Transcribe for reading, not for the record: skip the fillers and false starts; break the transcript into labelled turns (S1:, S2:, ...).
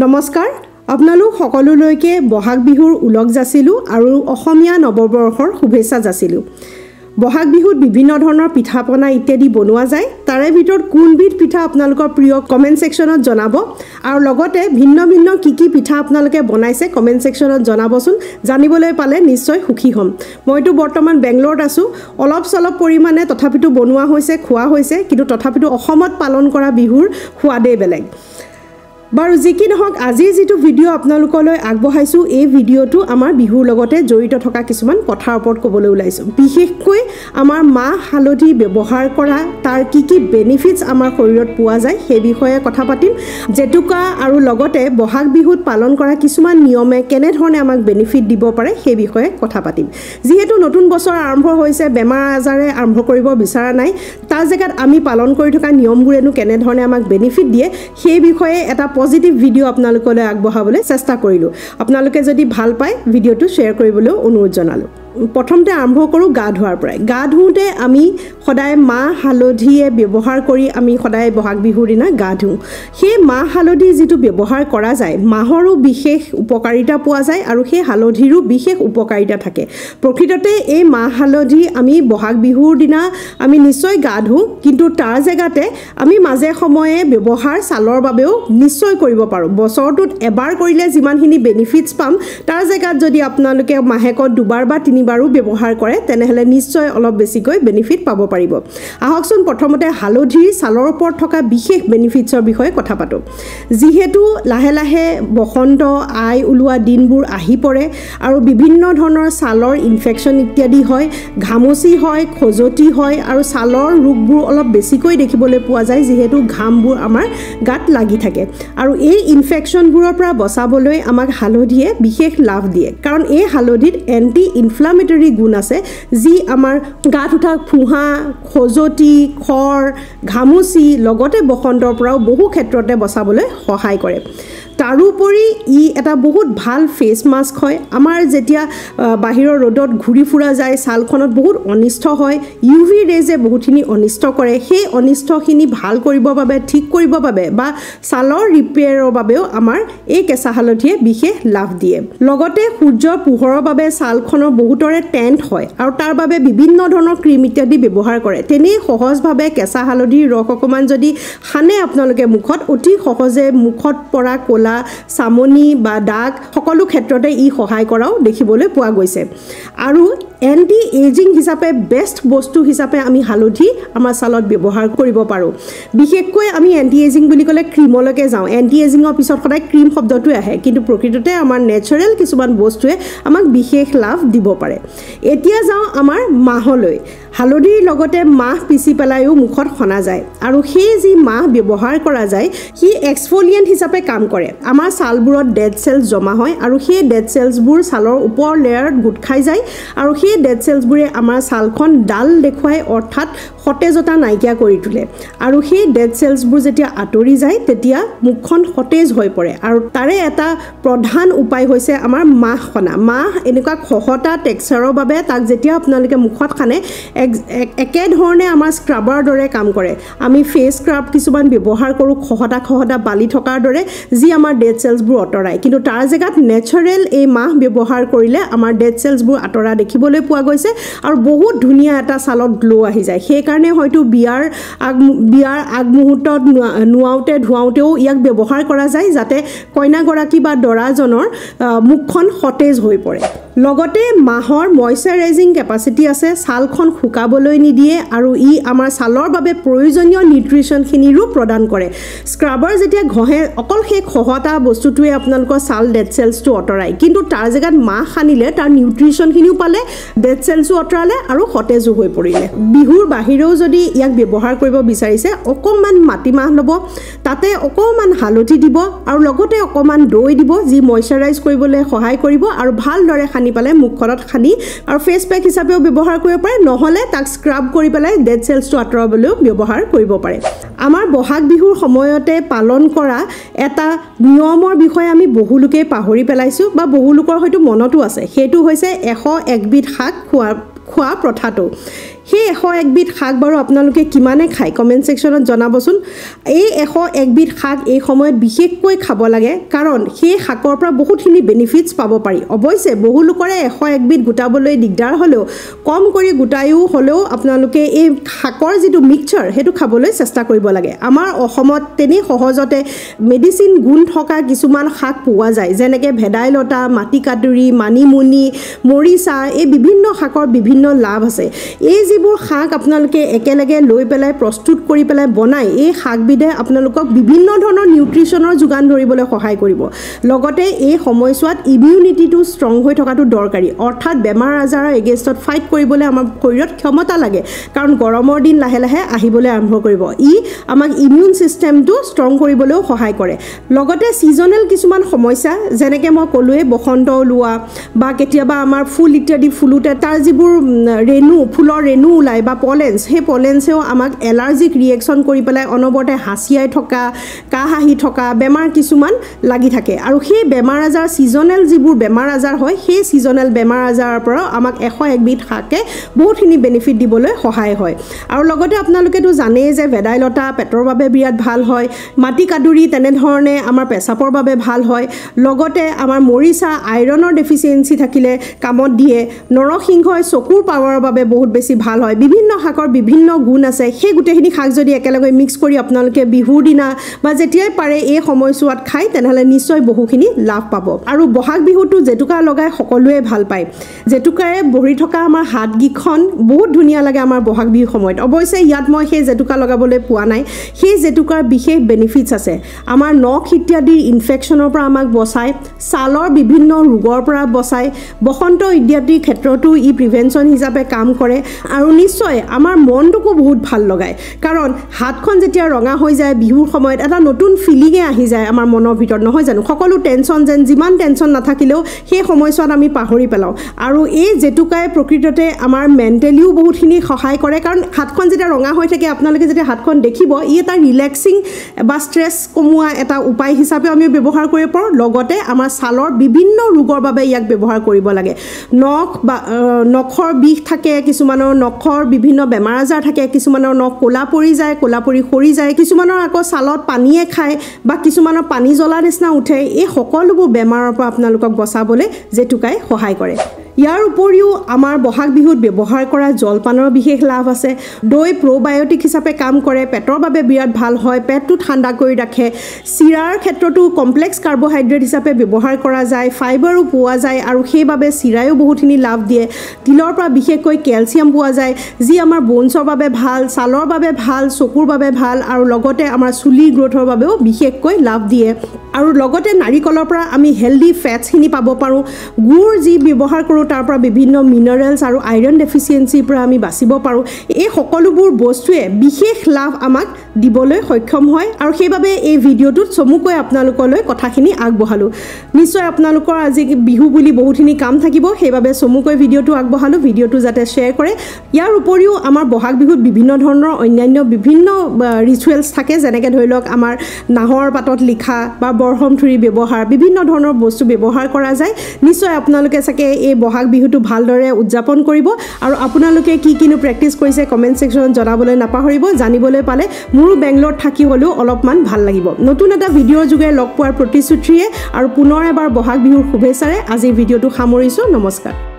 S1: নমস্কাৰ আপোনালোক সকলোলৈকে বহাগ বিহুৰ উলগ যাচিলো আৰু অসমীয়া নৱবৰ্ষৰ শুভেচ্ছা যাচিলো। বহাগ বিহুত বিভিন্ন ধৰণৰ পিঠাপনা ইত্যাদি বনোৱা যায়। তাৰে ভিতৰত কোনবিধ পিঠা আপোনালোকৰ প্ৰিয় কমেন্ট সেকশনত জনাব আৰু লগতে ভিন্ন ভিন্ন কি পিঠা আপোনালোকে বনাইছে কমেন্ট সেকশনত জনাবচোন। জানিবলৈ পালে নিশ্চয় সুখী হ'ম। মইতো বৰ্তমান বেংগলৰত আছো। অলপ চলপ পৰিমাণে তথাপিতো বনোৱা হৈছে খোৱা হৈছে, কিন্তু তথাপিতো অসমত পালন কৰা বিহুৰ সোৱাদেই বেলেগ। বাৰু যি কি নহওক, আজিৰ যিটো ভিডিঅ' আপোনালোকলৈ আগবঢ়াইছোঁ, এই ভিডিঅ'টো আমাৰ বিহুৰ লগতে জড়িত থকা কিছুমান কথাৰ ওপৰত ক'বলৈ ওলাইছোঁ। বিশেষকৈ আমাৰ মাহ হালধি ব্যৱহাৰ কৰা তাৰ কি বেনিফিটছ আমাৰ শৰীৰত পোৱা যায় সেই বিষয়ে কথা পাতিম। জেতুকা আৰু লগতে বহাগ বিহুত পালন কৰা কিছুমান নিয়মে কেনেধৰণে আমাক বেনিফিট দিব পাৰে সেই বিষয়ে কথা পাতিম। যিহেতু নতুন বছৰ আৰম্ভ হৈছে, বেমাৰ আজাৰে আৰম্ভ কৰিব বিচৰা নাই, তাৰ জেগাত আমি পালন কৰি থকা নিয়মবোৰেনো কেনেধৰণে আমাক বেনিফিট দিয়ে সেই বিষয়ে এটা পজিটিভ ভিডিঅ' আপোনালোকলৈ আগবঢ়াবলৈ চেষ্টা কৰিলোঁ। আপোনালোকে যদি ভাল পায় ভিডিঅ'টো শ্বেয়াৰ কৰিবলৈও অনুৰোধ জনালোঁ। প্ৰথমতে আৰম্ভ কৰোঁ গা ধোৱাৰ পৰাই। গা ধুওঁতে আমি সদায় মাহ হালধিয়ে ব্যৱহাৰ কৰি আমি সদায় বহাগ বিহুৰ দিনা গা ধুওঁ। সেই মাহ হালধি যিটো ব্যৱহাৰ কৰা যায়, মাহৰো বিশেষ উপকাৰিতা পোৱা যায় আৰু সেই হালধিৰো বিশেষ উপকাৰিতা থাকে। প্ৰকৃততে এই মাহ হালধি আমি বহাগ বিহুৰ দিনা আমি নিশ্চয় গা ধুওঁ, কিন্তু তাৰ জেগাতে আমি মাজে সময়ে ব্যৱহাৰ ছালৰ বাবেও নিশ্চয় কৰিব পাৰোঁ। বছৰটোত এবাৰ কৰিলে যিমানখিনি বেনিফিটছ পাম, তাৰ জেগাত যদি আপোনালোকে মাহেকত দুবাৰ বা তিনিবাৰো ব্যৱহাৰ কৰে তেনেহ'লে নিশ্চয় অলপ বেছিকৈ বেনিফিট পাব পাৰিব। আহকচোন প্ৰথমতে হালধিৰ ছালৰ ওপৰত থকা বিশেষ বেনিফিটছৰ বিষয়ে কথা পাতোঁ। যিহেতু লাহে লাহে বসন্ত আই ওলোৱা দিনবোৰ আহি পৰে আৰু বিভিন্ন ধৰণৰ ছালৰ ইনফেকশ্যন ইত্যাদি হয়, ঘামচি হয়, খজুৱতি হয় আৰু ছালৰ ৰোগবোৰ অলপ বেছিকৈ দেখিবলৈ পোৱা যায়, যিহেতু ঘামবোৰ আমাৰ গাত লাগি থাকে। আৰু এই ইনফেকশ্যনবোৰৰ পৰা বচাবলৈ আমাক হালধিয়ে বিশেষ লাভ দিয়ে, কাৰণ এই হালধিত এণ্টি ইনফ্লামেটৰী গুণ আছে, যি আমাৰ গাত উঠা ফুহা, খজুৱতি, খৰ, ঘামুচি লগতে বসন্তৰ পৰাও বহু ক্ষেত্ৰতে বচাবলৈ সহায় কৰে। তাৰোপৰি ই এটা বহুত ভাল ফেচ মাস্ক হয়। আমাৰ যেতিয়া বাহিৰৰ ৰ'দত ঘূৰি ফুৰা যায়, ছালখনত বহুত অনিষ্ট হয়, UV ৰেজে বহুতখিনি অনিষ্ট কৰে। সেই অনিষ্টখিনি ভাল কৰিবৰ বাবে, ঠিক কৰিবৰ বাবে বা ছালৰ ৰিপেয়াৰৰ বাবেও আমাৰ এই কেঁচা হালধিয়ে বিশেষ লাভ দিয়ে। লগতে সূৰ্যৰ পোহৰৰ বাবে ছালখনৰ বহুতৰে টেণ্ট হয় আৰু তাৰ বাবে বিভিন্ন ধৰণৰ ক্ৰীম ইত্যাদি ব্যৱহাৰ কৰে। তেনেই সহজভাৱে কেঁচা হালধিৰ ৰস অকণমান যদি সানে আপোনালোকে মুখত, অতি সহজে মুখত পৰা ক'লা চামনি বা দাগ সকলো ক্ষেত্ৰতে ই সহায় কৰাও দেখিবলৈ পোৱা গৈছে। আৰু এণ্টি এজিং হিচাপে বেষ্ট বস্তু হিচাপে আমি হালধি আমাৰ ছালত ব্যৱহাৰ কৰিব পাৰোঁ। বিশেষকৈ আমি এণ্টি এজিং বুলি ক'লে ক্ৰীমলৈকে যাওঁ। এণ্টি এজিঙৰ পিছত সদায় ক্ৰীম শব্দটোৱে আহে, কিন্তু প্ৰকৃততে আমাৰ নেচাৰেল কিছুমান বস্তুৱে আমাক বিশেষ লাভ দিব পাৰে। এতিয়া যাওঁ আমাৰ মাহলৈ। হালধিৰ লগতে মাহ পিচি পেলাইও মুখত সনা যায় আৰু সেই যি মাহ ব্যৱহাৰ কৰা যায় সি এক্সফলিয়েণ্ট হিচাপে কাম কৰে। আমাৰ ছালবোৰত ডেড চেলছ জমা হয় আৰু সেই ডেড চেলছবোৰ ছালৰ ওপৰ লেয়াৰত গোট খাই যায় আৰু সেই ডেড চেলছবোৰে আমাৰ ছালখন ডাল দেখুৱাই, অৰ্থাৎ সতেজতা নাইকিয়া কৰি তোলে। আৰু সেই ডেড চেলছবোৰ যেতিয়া আঁতৰি যায় তেতিয়া মুখখন সতেজ হৈ পৰে। আৰু তাৰে এটা প্ৰধান উপায় হৈছে আমাৰ মাহ সনা। মাহ এনেকুৱা খহটা টেক্সচাৰৰ বাবে তাক যেতিয়া আপোনালোকে মুখত সানে একেধৰণে আমাৰ স্ক্ৰাবৰ দৰে কাম কৰে। আমি ফেচ স্ক্ৰাব কিছুমান ব্যৱহাৰ কৰোঁ খহটা বালি থকাৰ দৰে, যি আমাৰ ডেড চেলছবোৰ আঁতৰাই, কিন্তু তাৰ জেগাত নেচাৰেল এই মাহ ব্যৱহাৰ কৰিলে আমাৰ ডেড চেলছবোৰ আঁতৰা দেখিবলৈ পোৱা গৈছে আৰু বহুত ধুনীয়া এটা ছালত গ্ল' আহি যায়। সেইকাৰণে হয়তো বিয়াৰ আগমুহূৰ্তত ধুৱাওঁতেও ইয়াক ব্যৱহাৰ কৰা যায়, যাতে কইনাগৰাকী বা দৰাজনৰ মুখখন সতেজ হৈ পৰে। লগতে মাহৰ মইশ্চাৰাইজিং কেপাচিটি আছে, ছালখন শুকাবলৈ নিদিয়ে আৰু ই আমাৰ ছালৰ বাবে প্ৰয়োজনীয় নিউট্ৰিশ্যনখিনিৰো প্ৰদান কৰে। স্ক্ৰাবাৰ যেতিয়া ঘঁহে অকল সেই খহটা বস্তুটোৱে আপোনালোকৰ ছাল ডেড চেলছটো আঁতৰাই, কিন্তু তাৰ জেগাত মাহ সানিলে তাৰ নিউট্ৰিশ্যনখিনিও পালে, ডেড চেলছো আঁতৰালে আৰু সতেজো হৈ পৰিলে। বিহুৰ বাহিৰেও যদি ইয়াক ব্যৱহাৰ কৰিব বিচাৰিছে, অকণমান মাটিমাহ ল'ব, তাতে অকণমান হালধি দিব আৰু লগতে অকণমান দৈ দিব, যি মইশ্চাৰাইজ কৰিবলৈ সহায় কৰিব আৰু ভালদৰে সানি পেলাই মুখখনত সানি আৰু ফেচ পেক হিচাপেও ব্যৱহাৰ কৰিব পাৰে, নহ'লে তাক স্ক্ৰাব কৰি পেলাই ডেড চেলছটো আঁতৰাবলৈও ব্যৱহাৰ কৰিব পাৰে। আমাৰ বহাগ বিহুৰ সময়তে পালন কৰা এটা নিয়মৰ বিষয়ে আমি বহুলোকে পাহৰি পেলাইছোঁ বা বহুলোকৰ হয়তো মনতো আছে। সেইটো হৈছে 101 বিধ শাক খোৱা প্ৰথাটো। সেই 101 বিধ শাক বাৰু আপোনালোকে কিমানে খায় কমেণ্ট ছেকশ্যনত জনাবচোন এই 101 বিধ শাক এই সময়ত বিশেষকৈ খাব লাগে কাৰণ সেই শাকৰ পৰা বহুতখিনি বেনিফিটছ পাব পাৰি অৱশ্যে বহু লোকৰে 101 বিধ গোটাবলৈ দিগদাৰ হ'লেও কম কৰি গোটায়ো হ'লেও আপোনালোকে এই শাকৰ যিটো মিক্সচাৰ সেইটো খাবলৈ চেষ্টা কৰিব লাগে আমাৰ অসমত তেনে সহজতে মেডিচিন গুণ থকা কিছুমান শাক পোৱা যায় যেনেকৈ ভেদাইলতা মাটিকাদুৰি মানিমুনি মৰিচা এই বিভিন্ন শাকৰ বিভিন্ন লাভ আছে এই যিবোৰ শাক আপোনালোকে একেলগে লৈ পেলাই প্ৰস্তুত কৰি পেলাই বনাই এই শাকবিধে আপোনালোকক বিভিন্ন ধৰণৰ নিউট্ৰিশ্যনৰ যোগান ধৰিবলৈ সহায় কৰিব লগতে এই সময়ছোৱাত ইমিউনিটিটো ষ্ট্ৰং হৈ থকাটো দৰকাৰী অৰ্থাৎ বেমাৰ আজাৰৰ এগেইনষ্টত ফাইট কৰিবলৈ আমাৰ শৰীৰত ক্ষমতা লাগে কাৰণ গৰমৰ দিন লাহে লাহে আহিবলৈ আৰম্ভ কৰিব ই আমাক ইমিউন সিস্টেমটো ষ্ট্ৰং কৰিবলৈও সহায় কৰে লগতে সিজনেল কিছুমান সমস্যা যেনেকৈ মই ক'লোৱে বসন্ত ওলোৱা বা কেতিয়াবা আমাৰ ফুল ইত্যাদি ফুলোতে তাৰ যিবোৰ ৰেণু ফুলৰ ৰেণু ওলায় বা পলেন্স সেই পলেন্সেও আমাক এলাৰ্জিক ৰিয়েকশ্যন কৰি পেলাই অনবৰতে হাঁচিয়াই থকা কাহ আহি থকা বেমাৰ কিছুমান লাগি থাকে আৰু সেই বেমাৰ আজাৰ সিজনেল যিবোৰ বেমাৰ আজাৰ হয় সেই সিজনেল বেমাৰ আজাৰৰ পৰা আমাক 101 বিধ শাকে বহুতখিনি বেনিফিট দিবলৈ সহায় হয় আৰু লগতে আপোনালোকেতো জানেই যে ভেদাইলতা পেটৰ বাবে বিৰাট ভাল হয় মাটিকাদুৰি তেনেধৰণে আমাৰ পেচাবৰ বাবে ভাল হয় লগতে আমাৰ মৰিচা আইৰণৰ ডেফিচিয়েঞ্চি থাকিলে কামত দিয়ে নৰসিংহই চকুৰ পাৱাৰৰ বাবে বহুত বেছি ভাল হয় বিভিন্ন শাকৰ বিভিন্ন গুণ আছে সেই গোটেইখিনি শাক যদি একেলগে মিক্স কৰি আপোনালোকে বিহুৰ দিনা বা যেতিয়াই পাৰে এই সময়ছোৱাত খাই তেনেহ'লে নিশ্চয় বহুখিনি লাভ পাব আৰু বহাগ বিহুটো জেতুকা লগাই সকলোৱে ভাল পায় জেতুকাৰে ভৰি থকা আমাৰ হাতগিখন বহুত ধুনীয়া লাগে আমাৰ বহাগ বিহুৰ সময়ত অৱশ্যে ইয়াত মই সেই জেতুকা লগাবলৈ পোৱা নাই সেই জেতুকাৰ বিশেষ বেনিফিটছ আছে আমাৰ নখ ইত্যাদিৰ ইনফেকশ্যনৰ পৰা আমাক বচায় ছালৰ বিভিন্ন ৰোগৰ পৰা বচায় বসন্ত ইত্যাদিৰ ক্ষেত্ৰতো ই প্ৰিভেনশ্যন হিচাপে কাম কৰে আৰু নিশ্চয় আমাৰ মনটোকো বহুত ভাল লগায় কাৰণ হাতখন যেতিয়া ৰঙা হৈ যায় বিহুৰ সময়ত এটা নতুন ফিলিঙে আহি যায় আমাৰ মনৰ ভিতৰত নহয় জানো সকলো টেনশ্যন যেন যিমান টেনশ্যন নাথাকিলেও সেই সময়ছোৱাত আমি পাহৰি পেলাওঁ আৰু এই জেতুকাই প্ৰকৃততে আমাৰ মেণ্টেলিও বহুতখিনি সহায় কৰে কাৰণ হাতখন যেতিয়া ৰঙা হৈ থাকে আপোনালোকে যেতিয়া হাতখন দেখিব ই এটা ৰিলেক্সিং বা ষ্ট্ৰেছ কমোৱা এটা উপায় হিচাপে আমি ব্যৱহাৰ কৰিব পাৰোঁ লগতে আমাৰ ছালৰ বিভিন্ন ৰোগৰ বাবে ইয়াক ব্যৱহাৰ কৰিব লাগে নখ বা নখৰ বিষ থাকে কিছুমানৰ নখৰ বিভিন্ন বেমাৰ আজাৰ থাকে কিছুমানৰ নখ ক'লা পৰি যায় ক'লা পৰি সৰি যায় কিছুমানৰ আকৌ ছালত পানীয়ে খায় বা কিছুমানৰ পানী জ্বলা নিচিনা উঠে এই সকলোবোৰ বেমাৰৰ পৰা আপোনালোকক বচাবলৈ জেতুকাই সহায় কৰে ইয়াৰ উপৰিও আমাৰ বহাগ বিহুত ব্যৱহাৰ কৰা জলপানৰ বিশেষ লাভ আছে দৈ প্ৰ'বায়'টিক হিচাপে কাম কৰে পেটৰ বাবে বিৰাট ভাল হয় পেটটো ঠাণ্ডা কৰি ৰাখে চিৰাৰ ক্ষেত্ৰতো কমপ্লেক্স কাৰ্বহাইড্ৰেট হিচাপে ব্যৱহাৰ কৰা যায় ফাইবাৰো পোৱা যায় আৰু সেইবাবে চিৰায়ো বহুতখিনি লাভ দিয়ে তিলৰ পৰা বিশেষকৈ কেলছিয়াম পোৱা যায় যি আমাৰ বনছৰ বাবে ভাল ছালৰ বাবে ভাল চকুৰ বাবে ভাল আৰু লগতে আমাৰ চুলিৰ গ্ৰ'থৰ বাবেও বিশেষকৈ লাভ দিয়ে আৰু লগতে নাৰিকলৰ পৰা আমি হেল্ডি ফেটছখিনি পাব পাৰোঁ গুড় যি ব্যৱহাৰ কৰোঁ তাৰ পৰা বিভিন্ন মিনাৰেলছ আৰু আইৰণ ডেফিচিয়েঞ্চিৰ পৰা আমি বাচিব পাৰোঁ এই সকলোবোৰ বস্তুৱে বিশেষ লাভ আমাক দিবলৈ সক্ষম হয় আৰু সেইবাবে এই ভিডিঅ'টোত চমুকৈ আপোনালোকলৈ কথাখিনি আগবঢ়ালোঁ নিশ্চয় আপোনালোকৰ আজি বিহু বুলি বহুতখিনি কাম থাকিব সেইবাবে চমুকৈ ভিডিঅ'টো আগবঢ়ালোঁ ভিডিঅ'টো যাতে শ্বেয়াৰ কৰে ইয়াৰ উপৰিও আমাৰ বহাগ বিহুত বিভিন্ন ধৰণৰ অন্যান্য বিভিন্ন ৰিচুৱেলছ থাকে যেনেকৈ ধৰি লওক আমাৰ নাহৰ পাতত লিখা বা বৰহমথুৰি ব্যৱহাৰ বিভিন্ন ধৰণৰ বস্তু ব্যৱহাৰ কৰা যায় নিশ্চয় আপোনালোকে চাগে এই বহাগ বিহুটো ভালদৰে উদযাপন কৰিব আৰু আপোনালোকে কি কিনো প্ৰেক্টিছ কৰিছে কমেণ্ট ছেকশ্যনত জনাবলৈ নাপাহৰিব জানিবলৈ পালে মোৰো বেংগলোৰত থাকি হ'লেও অলপমান ভাল লাগিব নতুন এটা ভিডিঅ'ৰ যোগে লগ পোৱাৰ প্ৰতিশ্ৰুতিৰে আৰু পুনৰ এবাৰ বহাগ বিহুৰ শুভেচ্ছাৰে আজিৰ ভিডিঅ'টো সামৰিছোঁ নমস্কাৰ